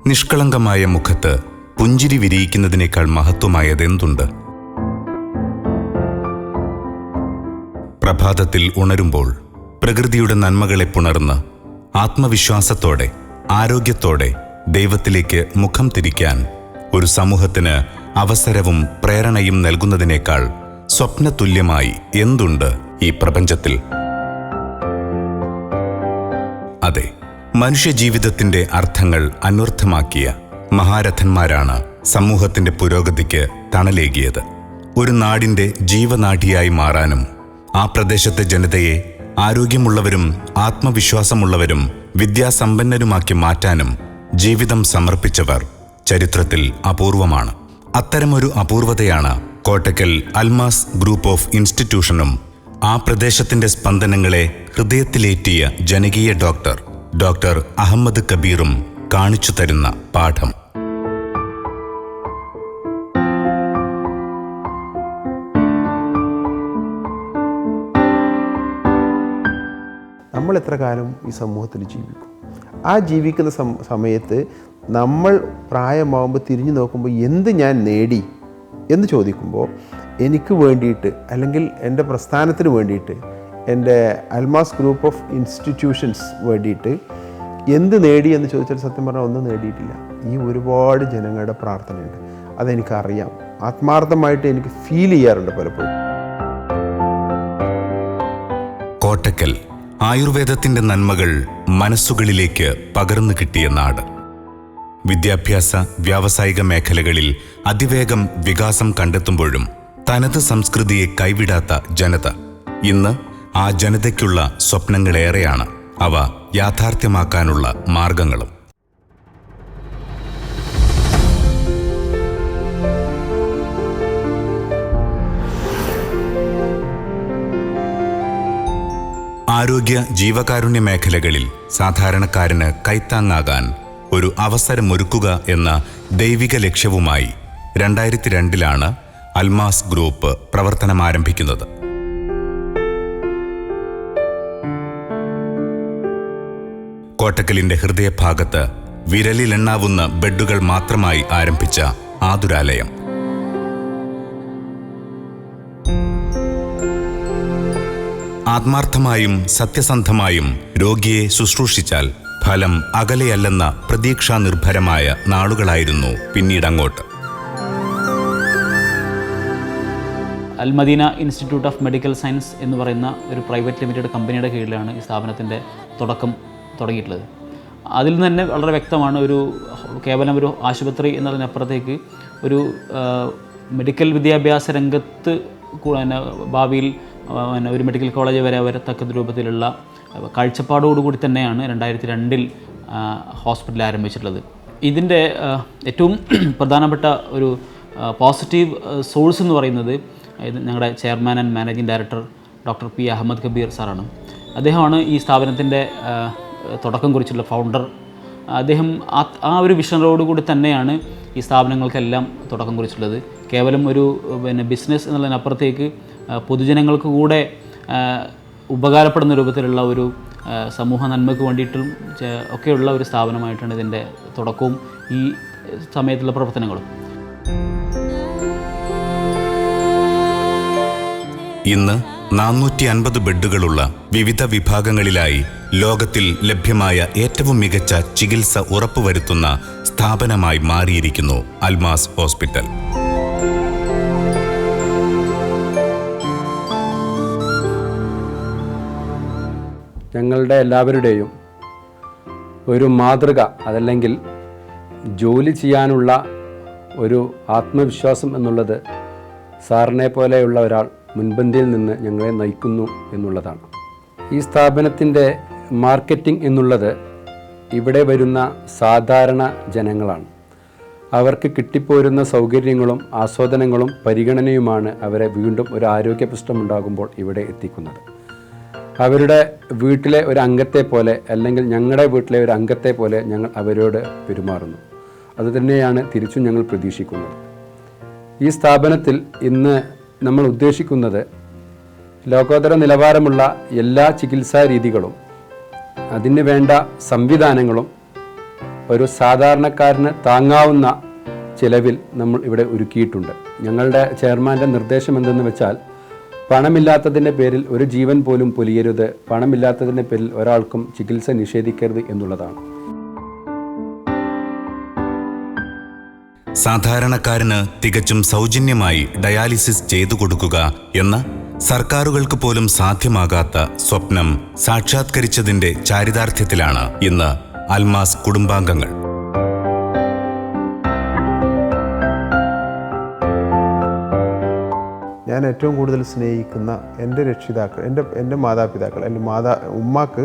നിഷ്കളങ്കമായ മുഖത്ത് പുഞ്ചിരി വിരിയിക്കുന്നതിനേക്കാൾ മഹത്വമായതെന്തുണ്ട്? പ്രഭാതത്തിൽ ഉണരുമ്പോൾ പ്രകൃതിയുടെ നന്മകളെ പുണർന്ന് ആത്മവിശ്വാസത്തോടെ ആരോഗ്യത്തോടെ ദൈവത്തിലേക്ക് മുഖം തിരിക്കാൻ ഒരു സമൂഹത്തിന് അവസരവും പ്രേരണയും നൽകുന്നതിനേക്കാൾ സ്വപ്നതുല്യമായി എന്തുണ്ട് ഈ പ്രപഞ്ചത്തിൽ? അതെ, മനുഷ്യജീവിതത്തിന്റെ അർത്ഥങ്ങൾ അന്വർത്ഥമാക്കിയ മഹാരഥന്മാരാണ് സമൂഹത്തിന്റെ പുരോഗതിക്ക് തണലേകിയത്. ഒരു നാടിന്റെ ജീവനാഡിയായി മാറാനും ആ പ്രദേശത്തെ ജനതയെ ആരോഗ്യമുള്ളവരും ആത്മവിശ്വാസമുള്ളവരും വിദ്യാസമ്പന്നരുമാക്കി മാറ്റാനും ജീവിതം സമർപ്പിച്ചവർ ചരിത്രത്തിൽ അപൂർവമാണ്. അത്തരമൊരു അപൂർവതയാണ് കോട്ടക്കൽ അൽമാസ് ഗ്രൂപ്പ് ഓഫ് ഇൻസ്റ്റിറ്റ്യൂഷനും ആ പ്രദേശത്തിന്റെ സ്പന്ദനങ്ങളെ ഹൃദയത്തിലേറ്റിയ ജനകീയ ഡോക്ടർ അഹമ്മദ് കബീറും കാണിച്ചു തരുന്ന പാഠം. നമ്മൾ എത്ര കാലം ഈ സമൂഹത്തിൽ ജീവിക്കും? ആ ജീവിക്കുന്ന സമയത്ത് നമ്മൾ പ്രായമാകുമ്പോൾ തിരിഞ്ഞു നോക്കുമ്പോൾ എന്ത് ഞാൻ നേടി എന്ന് ചോദിക്കുമ്പോൾ എനിക്ക് വേണ്ടിയിട്ട് അല്ലെങ്കിൽ എൻ്റെ പ്രസ്ഥാനത്തിന് വേണ്ടിയിട്ട്, എൻ്റെ അൽമാസ് ഗ്രൂപ്പ് ഓഫ് ഇൻസ്റ്റിറ്റ്യൂഷൻസ് വേണ്ടിയിട്ട് എന്ത് നേടി എന്ന് ചോദിച്ചാൽ സത്യം പറഞ്ഞാൽ ഒന്നും നേടിയിട്ടില്ല. ഈ ഒരുപാട് ജനങ്ങളുടെ പ്രാർത്ഥനയുണ്ട്. അതെനിക്കറിയാം, ആത്മാർത്ഥമായിട്ട് എനിക്ക് ഫീൽ ചെയ്യാറുണ്ട് പലപ്പോഴും. കോട്ടക്കൽ ആയുർവേദത്തിന്റെ നന്മകൾ മനസ്സുകളിലേക്ക് പകർന്നു കിട്ടിയ നാട്. വിദ്യാഭ്യാസ വ്യാവസായിക മേഖലകളിൽ അതിവേഗം വികാസം കണ്ടെത്തുമ്പോഴും തനത് സംസ്കൃതിയെ കൈവിടാത്ത ജനത. ഇന്ന് ആ ജനതയ്ക്കുള്ള സ്വപ്നങ്ങളേറെയാണ്, അവ യാഥാർത്ഥ്യമാക്കാനുള്ള മാർഗങ്ങളും. ആരോഗ്യ ജീവകാരുണ്യ മേഖലകളിൽ സാധാരണക്കാരന് കൈത്താങ്ങാകാൻ ഒരു അവസരമൊരുക്കുക എന്ന ദൈവിക ലക്ഷ്യവുമായി 2002 അൽമാസ് ഗ്രൂപ്പ് പ്രവർത്തനമാരംഭിക്കുന്നത്. കോട്ടക്കലിന്റെ ഹൃദയഭാഗത്ത് വിരലിലെണ്ണാവുന്ന ബെഡുകൾ മാത്രമായി ആരംഭിച്ച ആതുരാലയം. ആത്മാർത്ഥമായും സത്യസന്ധമായും രോഗിയെ ശുശ്രൂഷിച്ചാൽ ഫലം അകലെയല്ലെന്ന പ്രതീക്ഷാനിർഭരമായ നാളുകളായിരുന്നു പിന്നീടങ്ങോട്ട്. Almadina institute of medical science എന്ന് പറയുന്ന ഒരു പ്രൈവറ്റ് ലിമിറ്റഡ് കമ്പനിയുടെ കീഴിലാണ് ഈ സ്ഥാപനത്തിൻ്റെ തുടക്കം തുടങ്ങിയിട്ടുള്ളത്. അതിൽ നിന്ന് തന്നെ വളരെ വ്യക്തമാണ്, കേവലം ഒരു ആശുപത്രി എന്നതിനപ്പുറത്തേക്ക് ഒരു മെഡിക്കൽ വിദ്യാഭ്യാസ രംഗത്ത് ഭാവിയിൽ ഒരു മെഡിക്കൽ കോളേജ് വരെ വരത്തക്ക രൂപത്തിലുള്ള കാഴ്ചപ്പാടോടുകൂടി തന്നെയാണ് 2002 ഹോസ്പിറ്റൽ ആരംഭിച്ചിട്ടുള്ളത്. ഇതിൻ്റെ ഏറ്റവും പ്രധാനപ്പെട്ട ഒരു പോസിറ്റീവ് സോഴ്സ് എന്ന് പറയുന്നത് ഞങ്ങളുടെ chairman and managing director doctor P Ahmed Kabir സാറാണ്. അദ്ദേഹമാണ് ഈ സ്ഥാപനത്തിൻ്റെ തുടക്കം കുറിച്ചുള്ള ഫൗണ്ടർ. അദ്ദേഹം ആ ഒരു വിഷനോടുകൂടി തന്നെയാണ് ഈ സ്ഥാപനങ്ങൾക്കെല്ലാം തുടക്കം കുറിച്ചിട്ടുള്ളത്. കേവലം ഒരു ബിസിനസ് എന്നുള്ളതിനപ്പുറത്തേക്ക് പൊതുജനങ്ങൾക്ക് കൂടെ ഉപകാരപ്പെടുന്ന രൂപത്തിലുള്ള ഒരു സമൂഹ നന്മയ്ക്ക് വേണ്ടിയിട്ടും ഒക്കെയുള്ള ഒരു സ്ഥാപനമായിട്ടാണ് ഇതിൻ്റെ തുടക്കവും ഈ സമയത്തുള്ള പ്രവർത്തനങ്ങളും. ഇന്ന് 450 ബെഡുകളുള്ള വിവിധ വിഭാഗങ്ങളിലായി ലോകത്തിൽ ലഭ്യമായ ഏറ്റവും മികച്ച ചികിത്സ ഉറപ്പുവരുത്തുന്ന സ്ഥാപനമായി മാറിയിരിക്കുന്നു അൽമാസ് ഹോസ്പിറ്റൽ. ഞങ്ങളുടെ എല്ലാവരുടെയും ഒരു മാതൃക, അതല്ലെങ്കിൽ ജോലി ചെയ്യാനുള്ള ഒരു ആത്മവിശ്വാസം എന്നുള്ളത് സാറിനെ പോലെയുള്ള ഒരാൾ മുൻപന്തിയിൽ നിന്ന് ഞങ്ങളെ നയിക്കുന്നു എന്നുള്ളതാണ്. ഈ സ്ഥാപനത്തിൻ്റെ മാർക്കറ്റിംഗ് എന്നുള്ളത് ഇവിടെ വരുന്ന സാധാരണ ജനങ്ങളാണ്. അവർക്ക് കിട്ടിപ്പോരുന്ന സൗകര്യങ്ങളും ആസ്വാദനങ്ങളും പരിഗണനയുമാണ് അവരെ വീണ്ടും ഒരു ആരോഗ്യ പ്രശ്നമുണ്ടാകുമ്പോൾ ഇവിടെ എത്തിക്കുന്നത്. അവരുടെ വീട്ടിലെ ഒരു അംഗത്തെ പോലെ, അല്ലെങ്കിൽ ഞങ്ങളുടെ വീട്ടിലെ ഒരു അംഗത്തെ പോലെ ഞങ്ങൾ അവരോട് പെരുമാറുന്നു. അതുതന്നെയാണ് തിരിച്ചും ഞങ്ങൾ പ്രതീക്ഷിക്കുന്നത്. ഈ സ്ഥാപനത്തിൽ ഇന്ന് നമ്മൾ ഉദ്ദേശിക്കുന്നത് ലോകോത്തര നിലവാരമുള്ള എല്ലാ ചികിത്സാ രീതികളും അതിന് വേണ്ട സംവിധാനങ്ങളും ഒരു സാധാരണക്കാരന് താങ്ങാവുന്ന ചിലവിൽ നമ്മൾ ഇവിടെ ഒരുക്കിയിട്ടുണ്ട്. ഞങ്ങളുടെ ചെയർമാൻ്റെ നിർദ്ദേശം എന്തെന്ന് വെച്ചാൽ, പണമില്ലാത്തതിൻ്റെ പേരിൽ ഒരു ജീവൻ പോലും പൊലിയരുത്, പണമില്ലാത്തതിൻ്റെ പേരിൽ ഒരാൾക്കും ചികിത്സ നിഷേധിക്കരുത് എന്നുള്ളതാണ്. സാധാരണക്കാരന് തികച്ചും സൗജന്യമായി ഡയാലിസിസ് ചെയ്തു കൊടുക്കുക എന്ന സർക്കാരുകൾക്ക് പോലും സാധ്യമാകാത്ത സ്വപ്നം സാക്ഷാത്കരിച്ചതിന്റെ ചാരിതാർത്ഥ്യത്തിലാണ് ഇന്ന് അൽമാസ് കുടുംബാംഗങ്ങൾ. ഞാൻ ഏറ്റവും കൂടുതൽ സ്നേഹിക്കുന്ന എൻ്റെ രക്ഷിതാക്കൾ, എൻ്റെ മാതാപിതാക്കൾ, അല്ലെങ്കിൽ ഉമ്മാക്ക്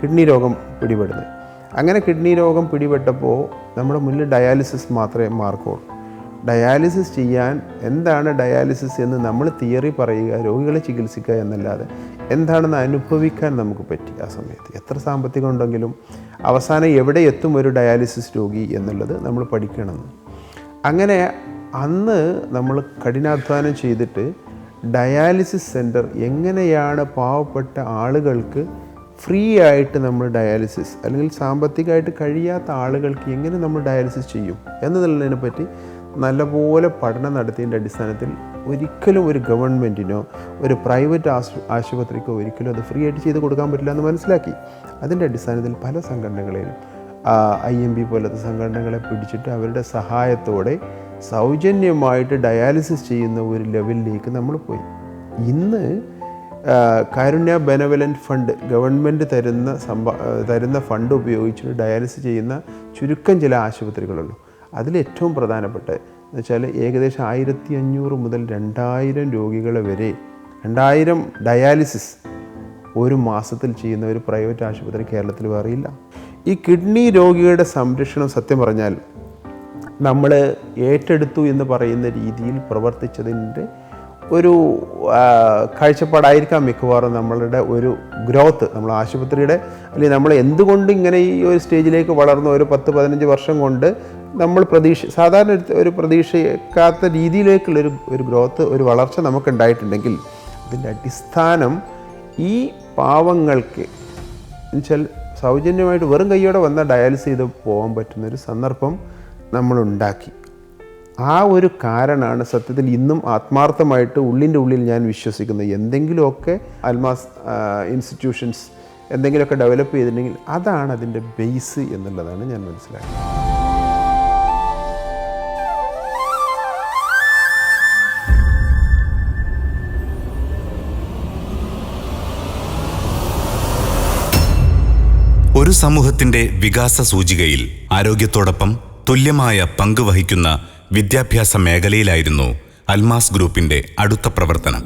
കിഡ്നി രോഗം പിടിപെടുന്നത്. അങ്ങനെ കിഡ്നി രോഗം പിടിപെട്ടപ്പോൾ നമ്മുടെ മുന്നിൽ ഡയാലിസിസ് മാത്രമേ മാർഗമുള്ളൂ. ഡയാലിസിസ് ചെയ്യാൻ എന്താണ് ഡയാലിസിസ് എന്ന് നമ്മൾ തിയറി പറയുക, രോഗികളെ ചികിത്സിക്കുക എന്നല്ലാതെ എന്താണെന്ന് അനുഭവിക്കാൻ നമുക്ക് പറ്റി. ആ സമയത്ത് എത്ര സാമ്പത്തികം ഉണ്ടെങ്കിലും അവസാനം എവിടെ എത്തും ഒരു ഡയാലിസിസ് രോഗി എന്നുള്ളത് നമ്മൾ പഠിക്കണമെന്ന്. അങ്ങനെ അന്ന് നമ്മൾ കഠിനാധ്വാനം ചെയ്തിട്ട് ഡയാലിസിസ് സെൻറ്റർ എങ്ങനെയാണ് പാവപ്പെട്ട ആളുകൾക്ക് ഫ്രീ ആയിട്ട് നമ്മൾ ഡയാലിസിസ്, അല്ലെങ്കിൽ സാമ്പത്തികമായിട്ട് കഴിയാത്ത ആളുകൾക്ക് എങ്ങനെ നമ്മൾ ഡയാലിസിസ് ചെയ്യും എന്നതിനെ പറ്റി നല്ലപോലെ പഠനം നടത്തിയതിൻ്റെ അടിസ്ഥാനത്തിൽ ഒരിക്കലും ഒരു ഗവൺമെൻറ്റിനോ ഒരു പ്രൈവറ്റ് ആശുപത്രിക്കോ ഒരിക്കലും അത് ഫ്രീ ആയിട്ട് ചെയ്ത് കൊടുക്കാൻ പറ്റില്ല എന്ന് മനസ്സിലാക്കി. അതിൻ്റെ അടിസ്ഥാനത്തിൽ പല സംഘടനകളെയും IMB പോലത്തെ സംഘടനകളെ പിടിച്ചിട്ട് അവരുടെ സഹായത്തോടെ സൗജന്യമായിട്ട് ഡയാലിസിസ് ചെയ്യുന്ന ഒരു ലെവലിലേക്ക് നമ്മൾ പോയി. ഇന്ന് കാരുണ്യ ബെനവലൻറ്റ് ഫണ്ട്, ഗവൺമെൻറ് തരുന്ന ഫണ്ട് ഉപയോഗിച്ചിട്ട് ഡയാലിസിസ് ചെയ്യുന്ന ചുരുക്കം ചില ആശുപത്രികളുള്ളൂ. അതിലേറ്റവും പ്രധാനപ്പെട്ട എന്ന് വെച്ചാൽ ഏകദേശം 1500 മുതൽ 2000 രോഗികളെ വരെ 2000 ഡയാലിസിസ് ഒരു മാസത്തിൽ ചെയ്യുന്ന ഒരു പ്രൈവറ്റ് ആശുപത്രി കേരളത്തിൽ വേറെയില്ല. ഈ കിഡ്നി രോഗിയുടെ സംരക്ഷണം സത്യം പറഞ്ഞാൽ നമ്മൾ ഏറ്റെടുത്തു എന്ന് പറയുന്ന രീതിയിൽ പ്രവർത്തിച്ചതിൻ്റെ ഒരു കാഴ്ചപ്പാടായിരിക്കാം മിക്കവാറും നമ്മളുടെ ഒരു ഗ്രോത്ത്, നമ്മൾ ആശുപത്രിയുടെ, അല്ലെങ്കിൽ നമ്മൾ എന്തുകൊണ്ട് ഇങ്ങനെ ഈ ഒരു സ്റ്റേജിലേക്ക് വളർന്ന ഒരു 10-15 വർഷം കൊണ്ട് നമ്മൾ സാധാരണ ഒരു പ്രതീക്ഷിക്കാത്ത രീതിയിലേക്കുള്ളൊരു ഗ്രോത്ത്, ഒരു വളർച്ച നമുക്കുണ്ടായിട്ടുണ്ടെങ്കിൽ അതിൻ്റെ അടിസ്ഥാനം ഈ പാവങ്ങൾക്ക് എന്നുവെച്ചാൽ സൗജന്യമായിട്ട് വെറും കൈയോടെ വന്നാൽ ഡയാലിസിസ് ചെയ്ത് പോകാൻ പറ്റുന്നൊരു സന്ദർഭം നമ്മളുണ്ടാക്കി. ആ ഒരു കാരണമാണ് സത്യത്തിൽ ഇന്നും ആത്മാർത്ഥമായിട്ട് ഉള്ളിൻ്റെ ഉള്ളിൽ ഞാൻ വിശ്വസിക്കുന്നത്. എന്തെങ്കിലുമൊക്കെ അൽമാസ് ഇൻസ്റ്റിറ്റ്യൂഷൻസ് എന്തെങ്കിലുമൊക്കെ ഡെവലപ്പ് ചെയ്തിട്ടുണ്ടെങ്കിൽ അതാണ് അതിൻ്റെ ബേസ് എന്നുള്ളതാണ് ഞാൻ മനസ്സിലാക്കുന്നത്. ഒരു സമൂഹത്തിന്റെ വികാസ സൂചികയിൽ ആരോഗ്യത്തോടൊപ്പം തുല്യമായ പങ്ക് വഹിക്കുന്ന വിദ്യാഭ്യാസ മേഖലയിലായിരുന്നു അൽമാസ് ഗ്രൂപ്പിന്റെ അടുത്ത പ്രവർത്തനം.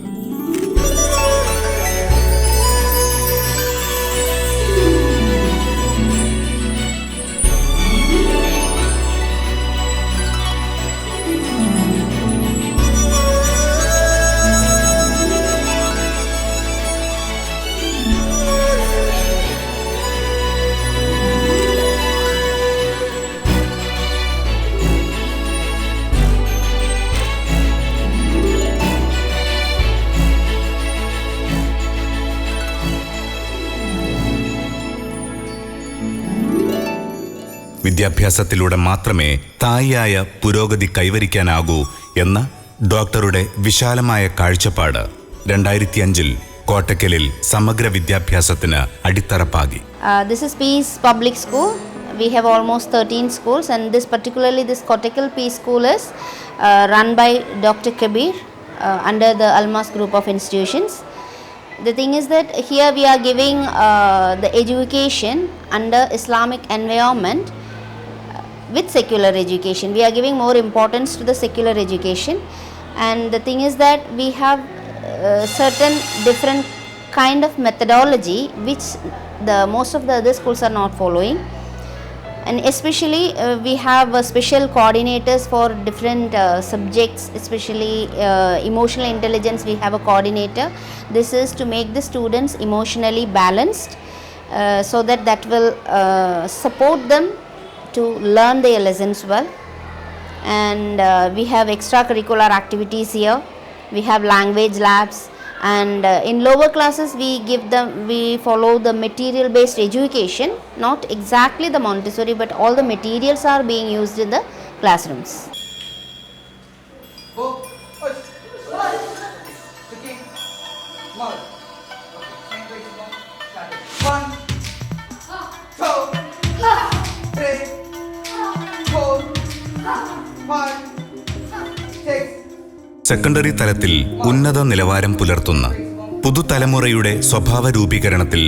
വിദ്യാഭ്യാസത്തിലൂടെ മാത്രമേ സ്ഥായിയായ പുരോഗതി കൈവരിക്കാനാകൂ എന്ന ഡോക്ടറുടെ വിശാലമായ കാഴ്ചപ്പാട് 2005-ൽ കോട്ടക്കലിൽ സമഗ്ര വിദ്യാഭ്യാസത്തിന് അടിത്തറപ്പാകി. This is Peace Public School. We have almost 13 schools, and this Kottakkal Peace School is run by Dr. Kabir under the Almas group of institutions. The thing is that here we are giving the education under Islamic environment with secular education. We are giving more importance to the secular education, and the thing is that we have certain different kind of methodology which most of the other schools are not following. And especially we have special coordinators for different subjects, especially emotional intelligence. We have a coordinator. This is to make the students emotionally balanced so that will support them to learn their lessons well. And we have extracurricular activities here. We have language labs, And in lower classes we follow the material based education, not exactly the Montessori, but all the materials are being used in the classrooms. Secondary തലത്തിൽ ഉന്നത നിലവാരം പുലർത്തുന്ന പുതുതലമുറയുടെ സ്വഭാവ രൂപീകരണത്തിൽ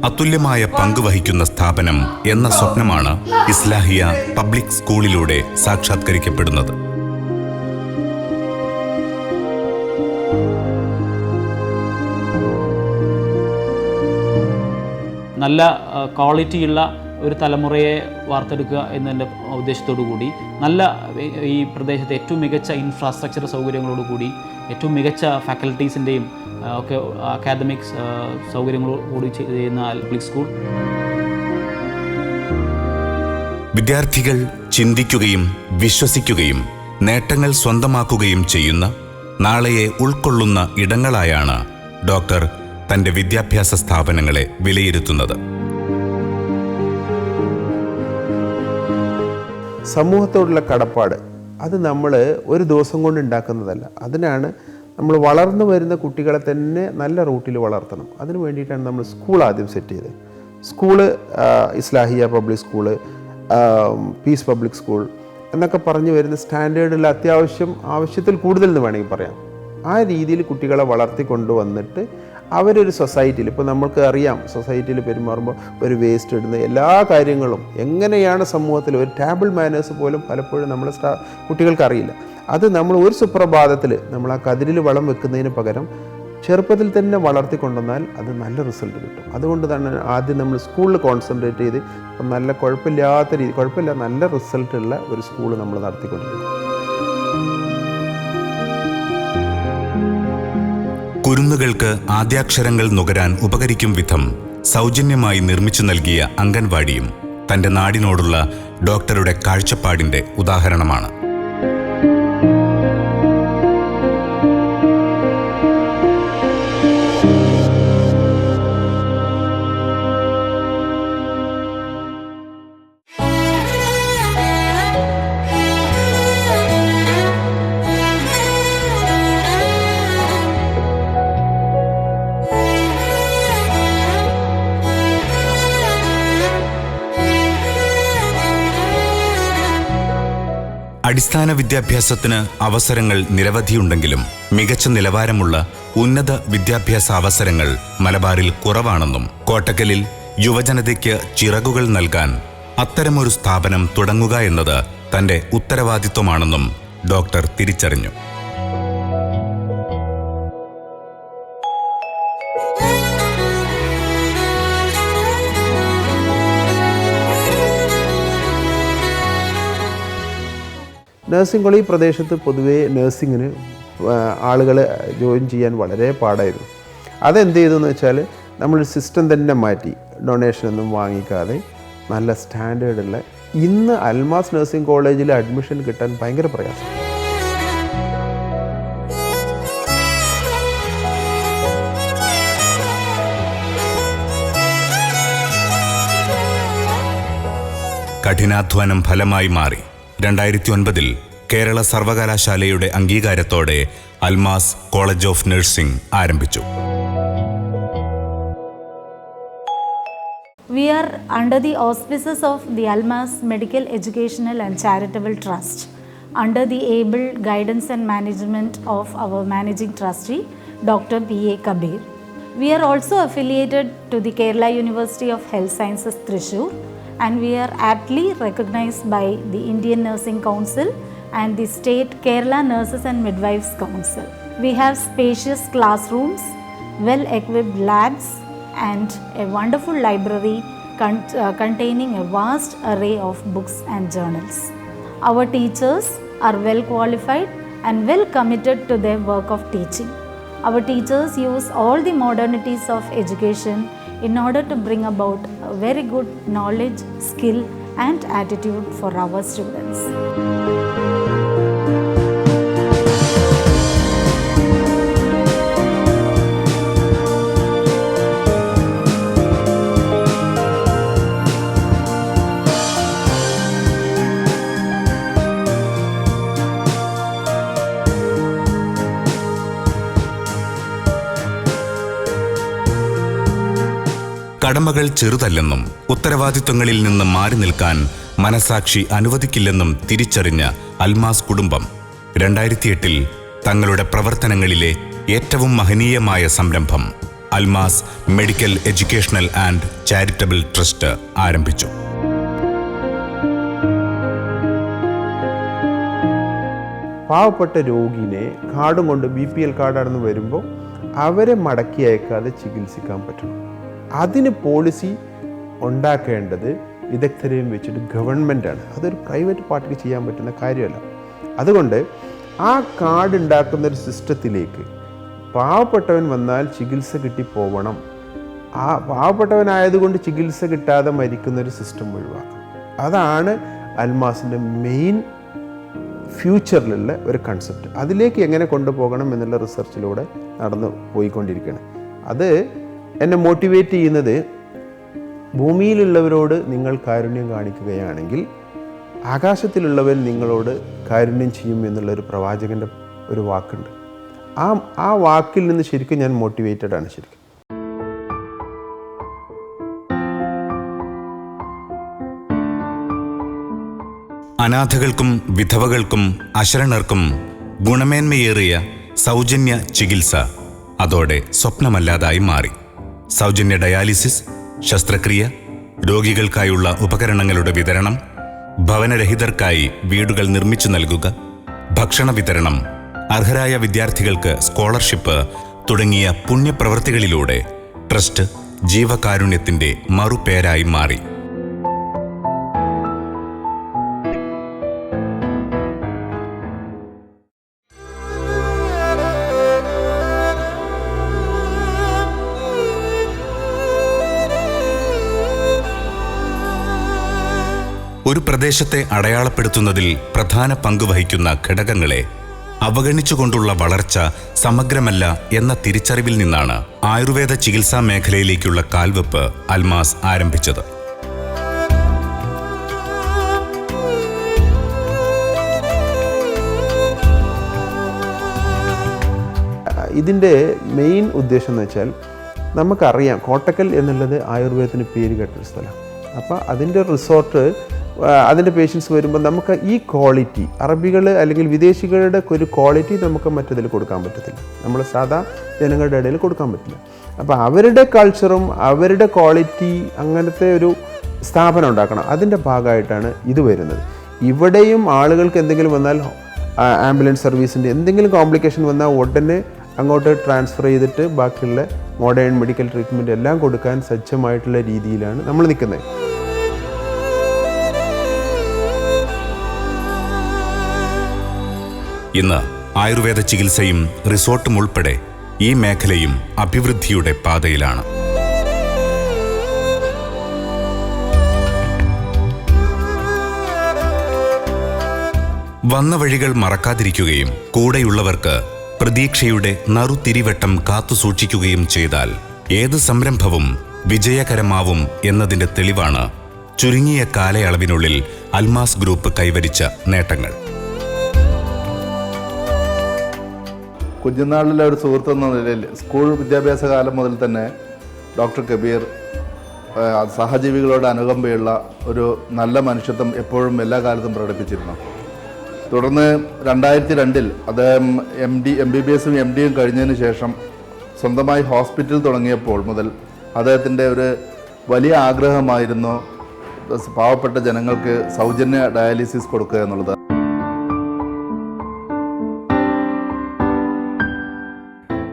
അതുല്യമായ പങ്ക് വഹിക്കുന്ന സ്ഥാപനം എന്ന സ്വപ്നമാണ് ഇസ്ലാഹിയ പബ്ലിക് സ്കൂളിലൂടെ സാക്ഷാത്കരിക്കപ്പെടുന്നത്. നല്ല ക്വാളിറ്റിയുള്ള ഒരു തലമുറയെ വാർത്തെടുക്കുക എന്നതിൻ്റെ ഉദ്ദേശത്തോടു കൂടി നല്ല ഈ പ്രദേശത്തെ ഏറ്റവും മികച്ച ഇൻഫ്രാസ്ട്രക്ചർ സൗകര്യങ്ങളോടുകൂടി ഏറ്റവും മികച്ച ഫാക്കൽറ്റീസിൻ്റെയും ഒക്കെ അക്കാദമിക്സ് സൗകര്യങ്ങളോടുകൂടി ചെയ്യുന്ന പബ്ലിക് സ്കൂൾ. വിദ്യാർത്ഥികൾ ചിന്തിക്കുകയും വിശ്വസിക്കുകയും നേട്ടങ്ങൾ സ്വന്തമാക്കുകയും ചെയ്യുന്ന നാളെയെ ഉൾക്കൊള്ളുന്ന ഇടങ്ങളായാണ് ഡോക്ടർ തൻ്റെ വിദ്യാഭ്യാസ സ്ഥാപനങ്ങളെ വിലയിരുത്തുന്നത്. സമൂഹത്തോടുള്ള കടപ്പാട് അത് നമ്മൾ ഒരു ദിവസം കൊണ്ട് ഉണ്ടാക്കുന്നതല്ല. അതിനാണ് നമ്മൾ വളർന്നു വരുന്ന കുട്ടികളെ തന്നെ നല്ല റൂട്ടിൽ വളർത്തണം. അതിന് വേണ്ടിയിട്ടാണ് നമ്മൾ സ്കൂൾ ആദ്യം സെറ്റ് ചെയ്തത്. School Islahiya public school, peace public school എന്നൊക്കെ പറഞ്ഞു വരുന്ന സ്റ്റാൻഡേർഡിൽ ആവശ്യത്തിൽ കൂടുതൽ എന്ന് വേണമെങ്കിൽ പറയാം. ആ രീതിയിൽ കുട്ടികളെ വളർത്തിക്കൊണ്ടുവന്നിട്ട് അവരൊരു സൊസൈറ്റിയിൽ, ഇപ്പോൾ നമ്മൾക്ക് അറിയാം സൊസൈറ്റിയിൽ പെരുമാറുമ്പോൾ ഒരു വേസ്റ്റ് ഇടുന്ന എല്ലാ കാര്യങ്ങളും എങ്ങനെയാണ് സമൂഹത്തിൽ ഒരു ടേബിൾ മാനേഴ്സ് പോലും പലപ്പോഴും നമ്മളെ കുട്ടികൾക്ക് അറിയില്ല. അത് നമ്മൾ ഒരു സുപ്രഭാതത്തിൽ നമ്മൾ ആ കതിരിൽ വളം വെക്കുന്നതിന് പകരം ചെറുപ്പത്തിൽ തന്നെ വളർത്തിക്കൊണ്ടുവന്നാൽ അത് നല്ല റിസൾട്ട് കിട്ടും. അതുകൊണ്ട് തന്നെ ആദ്യം നമ്മൾ സ്കൂളിൽ കോൺസെൻട്രേറ്റ് ചെയ്ത് നല്ല കുഴപ്പമില്ല നല്ല റിസൾട്ടുള്ള ഒരു സ്കൂൾ നമ്മൾ നടത്തിക്കൊണ്ടിരിക്കും. കുരുന്നുകൾക്ക് ആദ്യാക്ഷരങ്ങൾ നുകരാൻ ഉപകരിക്കും വിധം സൗജന്യമായി നിർമ്മിച്ചു നൽകിയ അംഗൻവാടിയും തൻ്റെ നാടിനോടുള്ള ഡോക്ടറുടെ കാഴ്ചപ്പാടിൻ്റെ ഉദാഹരണമാണ്. അടിസ്ഥാന വിദ്യാഭ്യാസത്തിന് അവസരങ്ങൾ നിരവധിയുണ്ടെങ്കിലും മികച്ച നിലവാരമുള്ള ഉന്നത വിദ്യാഭ്യാസ അവസരങ്ങൾ മലബാറിൽ കുറവാണെന്നും കോട്ടക്കലിൽ യുവജനതയ്ക്ക് ചിറകുകൾ നൽകാൻ അത്തരമൊരു സ്ഥാപനം തുടങ്ങുക എന്നത് തൻ്റെ ഉത്തരവാദിത്വമാണെന്നും ഡോക്ടർ തിരിച്ചറിഞ്ഞു. നഴ്സിംഗ് കോളേജ് ഈ പ്രദേശത്ത് പൊതുവേ നഴ്സിങ്ങിന് ആളുകൾ ജോയിൻ ചെയ്യാൻ വളരെ പാടായിരുന്നു. അതെന്ത് ചെയ്തെന്ന് വെച്ചാൽ നമ്മൾ സിസ്റ്റം തന്നെ മാറ്റി, ഡൊണേഷനൊന്നും വാങ്ങിക്കാതെ നല്ല സ്റ്റാൻഡേർഡുള്ള ഇന്ന് അൽമാസ് നഴ്സിംഗ് കോളേജിൽ അഡ്മിഷൻ കിട്ടാൻ ഭയങ്കര പ്രയാസം. കഠിനാധ്വാനം ഫലമായി മാറി 2009 കേരള സർവകലാശാലയുടെ അംഗീകാരത്തോടെ അൽമാസ് കോളേജ് ഓഫ് നഴ്സിംഗ് ആരംഭിച്ചു. We are under the auspices of the Almas Medical Educational and Charitable Trust, under the able guidance and management of our managing trustee, Dr. P.A. Kabir. We are also affiliated to the Kerala University of Health Sciences, Thrissur, and we are aptly recognized by the Indian Nursing Council and the State Kerala Nurses and Midwives Council. We have spacious classrooms, well-equipped labs, and a wonderful library containing a vast array of books and journals. Our teachers are well qualified and well committed to their work of teaching. Our teachers use all the modernities of education in order to bring about a very good knowledge, skill, and attitude for our students. കടമകൾ ചെറുതല്ലെന്നും ഉത്തരവാദിത്വങ്ങളിൽ നിന്ന് മാറി നിൽക്കാൻ മനസാക്ഷി അനുവദിക്കില്ലെന്നും തിരിച്ചറിഞ്ഞ അൽമാസ് കുടുംബം 2008 തങ്ങളുടെ പ്രവർത്തനങ്ങളിലെ ഏറ്റവും മഹനീയമായ സംരംഭം Almas medical educational and charitable trust ആരംഭിച്ചു. പാവപ്പെട്ട രോഗിനെ കാർഡും കൊണ്ട് BPL കാർഡാണെന്ന് വരുമ്പോൾ അവരെ മടക്കി അയക്കാതെ ചികിത്സിക്കാൻ പറ്റണം. അതിന് പോളിസി ഉണ്ടാക്കേണ്ടത് വിദഗ്ധരെയും വെച്ചിട്ട് ഗവൺമെൻറ്റാണ്. അതൊരു പ്രൈവറ്റ് പാർട്ടിക്ക് ചെയ്യാൻ പറ്റുന്ന കാര്യമല്ല. അതുകൊണ്ട് ആ കാർഡ് ഉണ്ടാക്കുന്നൊരു സിസ്റ്റത്തിലേക്ക് പാവപ്പെട്ടവൻ വന്നാൽ ചികിത്സ കിട്ടിപ്പോവണം. ആ പാവപ്പെട്ടവനായതുകൊണ്ട് ചികിത്സ കിട്ടാതെ മരിക്കുന്നൊരു സിസ്റ്റം ഒഴിവാക്കണം. അതാണ് അൽമാസിൻ്റെ മെയിൻ ഫ്യൂച്ചറിലുള്ള ഒരു കൺസെപ്റ്റ്. അതിലേക്ക് എങ്ങനെ കൊണ്ടുപോകണം എന്നുള്ള റിസർച്ചിലൂടെ നടന്നു പോയിക്കൊണ്ടിരിക്കുകയാണ്. അത് എന്നെ മോട്ടിവേറ്റ് ചെയ്യുന്നത് ഭൂമിയിലുള്ളവരോട് നിങ്ങൾ കാരുണ്യം കാണിക്കുകയാണെങ്കിൽ ആകാശത്തിലുള്ളവൻ നിങ്ങളോട് കാരുണ്യം ചെയ്യും എന്നുള്ളൊരു പ്രവാചകൻ്റെ ഒരു വാക്കുണ്ട്. ആ വാക്കിൽ നിന്ന് ശരിക്കും ഞാൻ മോട്ടിവേറ്റഡ് ആണ്. ശരിക്കും അനാഥകൾക്കും വിധവകൾക്കും അശരണർക്കും ഗുണമേന്മയേറിയ സൗജന്യ ചികിത്സ അതോടെ സ്വപ്നമല്ലാതായി മാറി. സൗജന്യ ഡയാലിസിസ്, ശസ്ത്രക്രിയ, രോഗികൾക്കായുള്ള ഉപകരണങ്ങളുടെ വിതരണം, ഭവനരഹിതർക്കായി വീടുകൾ നിർമ്മിച്ചു നൽകുക, ഭക്ഷണ വിതരണം, അർഹരായ വിദ്യാർത്ഥികൾക്ക് സ്കോളർഷിപ്പ് തുടങ്ങിയ പുണ്യപ്രവൃത്തികളിലൂടെ ട്രസ്റ്റ് ജീവകാരുണ്യത്തിന്റെ മറുപേരായി മാറി. ഒരു പ്രദേശത്തെ അടയാളപ്പെടുത്തുന്നതിൽ പ്രധാന പങ്ക് വഹിക്കുന്ന ഘടകങ്ങളെ അവഗണിച്ചുകൊണ്ടുള്ള വളർച്ച സമഗ്രമല്ല എന്ന തിരിച്ചറിവിൽ നിന്നാണ് ആയുർവേദ ചികിത്സാ മേഖലയിലേക്കുള്ള കാൽവെപ്പ് അൽമാസ് ആരംഭിച്ചത്. ഇതിൻ്റെ മെയിൻ ഉദ്ദേശം എന്ന് വെച്ചാൽ നമുക്കറിയാം കോട്ടക്കൽ എന്നുള്ളത് ആയുർവേദത്തിന് പേര് കേട്ടൊരു സ്ഥലം. അപ്പോൾ അതിൻ്റെ റിസോർട്ട് അതിൻ്റെ പേഷ്യൻസ് വരുമ്പോൾ നമുക്ക് ഈ ക്വാളിറ്റി അറബികൾ അല്ലെങ്കിൽ വിദേശികളുടെ ഒരു ക്വാളിറ്റി നമുക്ക് മറ്റതിൽ കൊടുക്കാൻ പറ്റത്തില്ല. നമ്മൾ സാധാ ജനങ്ങളുടെ ഇടയിൽ കൊടുക്കാൻ പറ്റില്ല. അപ്പോൾ അവരുടെ കൾച്ചറും അവരുടെ ക്വാളിറ്റി അങ്ങനത്തെ ഒരു സ്ഥാപനം ഉണ്ടാക്കണം. അതിൻ്റെ ഭാഗമായിട്ടാണ് ഇത് വരുന്നത്. ഇവിടെയും ആളുകൾക്ക് എന്തെങ്കിലും വന്നാൽ ആംബുലൻസ് സർവീസിൻ്റെ എന്തെങ്കിലും കോംപ്ലിക്കേഷൻ വന്നാൽ ഉടനെ അങ്ങോട്ട് ട്രാൻസ്ഫർ ചെയ്തിട്ട് ബാക്കിയുള്ള മോഡേൺ മെഡിക്കൽ ട്രീറ്റ്മെൻറ്റ് എല്ലാം കൊടുക്കാൻ സജ്ജമായിട്ടുള്ള രീതിയിലാണ് നമ്മൾ നിൽക്കുന്നത്. ഇന്ന് ആയുർവേദ ചികിത്സയും റിസോർട്ടും ഉൾപ്പെടെ ഈ മേഖലയും അഭിവൃദ്ധിയുടെ പാതയിലാണ്. വന്ന വഴികൾ മറക്കാതിരിക്കുകയും കൂടെയുള്ളവർക്ക് പ്രതീക്ഷയുടെ നറുതിരിവട്ടം കാത്തുസൂക്ഷിക്കുകയും ചെയ്താൽ ഏത് സംരംഭവും വിജയകരമാവും എന്നതിന്റെ തെളിവാണ് ചുരുങ്ങിയ കാലയളവിനുള്ളിൽ അൽമാസ് ഗ്രൂപ്പ് കൈവരിച്ച നേട്ടങ്ങൾ. കുഞ്ഞുനാളിലെ ഒരു സുഹൃത്തെന്ന നിലയിൽ സ്കൂൾ വിദ്യാഭ്യാസ കാലം മുതൽ തന്നെ ഡോക്ടർ കബീർ സഹജീവികളോട് അനുകമ്പയുള്ള ഒരു നല്ല മനുഷ്യത്വം എപ്പോഴും എല്ലാ കാലത്തും പ്രകടിപ്പിച്ചിരുന്നു. തുടർന്ന് 2002 അദ്ദേഹം MBBS MDയും കഴിഞ്ഞതിന് ശേഷം സ്വന്തമായി ഹോസ്പിറ്റൽ തുടങ്ങിയപ്പോൾ മുതൽ അദ്ദേഹത്തിൻ്റെ ഒരു വലിയ ആഗ്രഹമായിരുന്നു പാവപ്പെട്ട ജനങ്ങൾക്ക് സൗജന്യ ഡയാലിസിസ് കൊടുക്കുക എന്നുള്ളത്.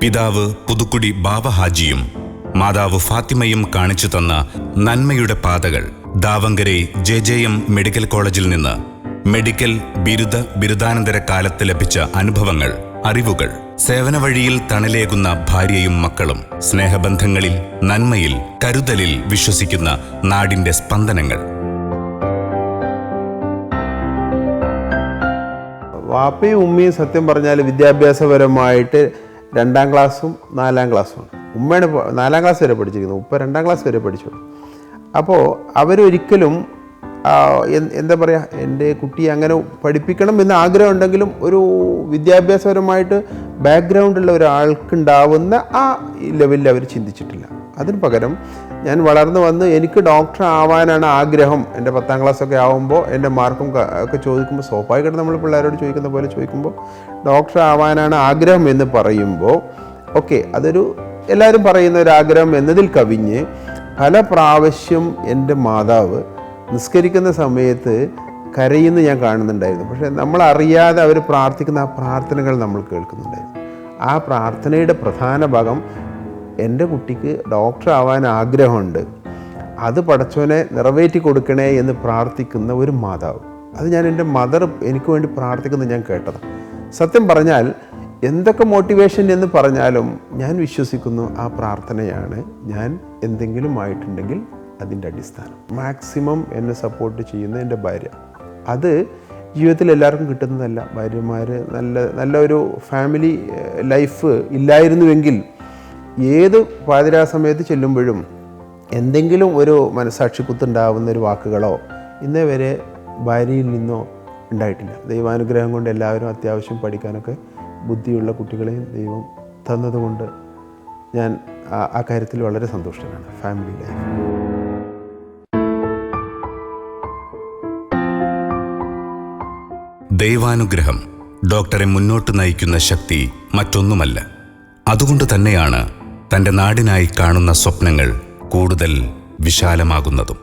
പിതാവ് പുതുക്കുടി ബാവ ഹാജിയും മാതാവ് ഫാത്തിമയും കാണിച്ചു തന്ന നന്മയുടെ പാതകൾ ദാവങ്കരെ JJM മെഡിക്കൽ കോളേജിൽ നിന്ന് മെഡിക്കൽ ബിരുദാനന്തര കാലത്ത് ലഭിച്ച അനുഭവങ്ങൾ, അറിവുകൾ, സേവന വഴിയിൽ തണലേകുന്ന ഭാര്യയും മക്കളും, സ്നേഹബന്ധങ്ങളിൽ, നന്മയിൽ, കരുതലിൽ വിശ്വസിക്കുന്ന നാടിന്റെ സ്പന്ദനങ്ങൾ. വാപ്പയും ഉമ്മയും സത്യം പറഞ്ഞാൽ വിദ്യാഭ്യാസപരമായിട്ട് 2ാം ക്ലാസ്സും 4ാം ക്ലാസ്സുമാണ്. ഉമ്മയാണ് 4ാം ക്ലാസ് വരെ പഠിച്ചിരിക്കുന്നത്, ഉപ്പ 2ാം ക്ലാസ് വരെ പഠിച്ചു. അപ്പോൾ അവരൊരിക്കലും എന്താ പറയുക, എൻ്റെ കുട്ടിയെ അങ്ങനെ പഠിപ്പിക്കണം എന്ന് ആഗ്രഹം ഉണ്ടെങ്കിലും ഒരു വിദ്യാഭ്യാസപരമായിട്ട് ബാക്ക്ഗ്രൗണ്ടുള്ള ഒരാൾക്കുണ്ടാവുന്ന ആ ലെവലിൽ അവർ ചിന്തിച്ചിട്ടില്ല. അതിന് പകരം ഞാൻ വളർന്നു വന്ന് എനിക്ക് ഡോക്ടർ ആവാനാണ് ആഗ്രഹം. എൻ്റെ 10ാം ക്ലാസ്സൊക്കെ ആകുമ്പോൾ എൻ്റെ മാർക്കും ഒക്കെ ചോദിക്കുമ്പോൾ സ്വാഭാവികമായിട്ട് നമ്മൾ പിള്ളേരോട് ചോദിക്കുന്ന പോലെ ചോദിക്കുമ്പോൾ ഡോക്ടർ ആവാനാണ് ആഗ്രഹം എന്ന് പറയുമ്പോൾ ഓക്കെ, അതൊരു എല്ലാവരും പറയുന്ന ഒരു ആഗ്രഹം എന്നതിൽ കവിഞ്ഞ് പല പ്രാവശ്യം എൻ്റെ മാതാവ് നിസ്കരിക്കുന്ന സമയത്ത് കരയുന്ന ഞാൻ കാണുന്നുണ്ടായിരുന്നു. പക്ഷേ നമ്മളറിയാതെ അവർ പ്രാർത്ഥിക്കുന്ന ആ പ്രാർത്ഥനകൾ നമ്മൾ കേൾക്കുന്നുണ്ടായിരുന്നു. ആ പ്രാർത്ഥനയുടെ പ്രധാന ഭാഗം എൻ്റെ കുട്ടിക്ക് ഡോക്ടർ ആവാൻ ആഗ്രഹമുണ്ട്, അത് പടച്ചോനെ നിറവേറ്റി കൊടുക്കണേ എന്ന് പ്രാർത്ഥിക്കുന്ന ഒരു മാതാവ്. അത് ഞാൻ എൻ്റെ മദർ എനിക്ക് വേണ്ടി പ്രാർത്ഥിക്കുന്നത് ഞാൻ കേട്ടതാണ്. സത്യം പറഞ്ഞാൽ എന്തൊക്കെ മോട്ടിവേഷൻ എന്ന് പറഞ്ഞാലും ഞാൻ വിശ്വസിക്കുന്നു ആ പ്രാർത്ഥനയാണ് ഞാൻ എന്തെങ്കിലും ആയിട്ടുണ്ടെങ്കിൽ അതിൻ്റെ അടിസ്ഥാനം. മാക്സിമം എന്നെ സപ്പോർട്ട് ചെയ്യുന്ന എൻ്റെ ഭാര്യ. അത് ജീവിതത്തിൽ എല്ലാവർക്കും കിട്ടുന്നതല്ല. ഭാര്യമാർ നല്ല ഒരു ഫാമിലി ലൈഫ് ഇല്ലായിരുന്നുവെങ്കിൽ ഏത് പാതിരാ സമയത്ത് ചെല്ലുമ്പോഴും എന്തെങ്കിലും ഒരു മനസാക്ഷി കുത്തുണ്ടാവുന്ന ഒരു വാക്കുകളോ ഇന്നേ വരെ ഭാര്യയിൽ നിന്നോ ഉണ്ടായിട്ടില്ല. ദൈവാനുഗ്രഹം കൊണ്ട് എല്ലാവരും അത്യാവശ്യം പഠിക്കാനൊക്കെ ബുദ്ധിയുള്ള കുട്ടികളെയും ദൈവം തന്നതുകൊണ്ട് ഞാൻ ആ കാര്യത്തിൽ വളരെ സന്തുഷ്ടനാണ്. ഫാമിലി ലൈഫ് ദൈവാനുഗ്രഹം ഡോക്ടറെ മുന്നോട്ട് നയിക്കുന്ന ശക്തി മറ്റൊന്നുമല്ല. അതുകൊണ്ട് തന്നെയാണ് തൻ്റെ നാടിനായി കാണുന്ന സ്വപ്നങ്ങൾ കൂടുതൽ വിശാലമാകുന്നതും.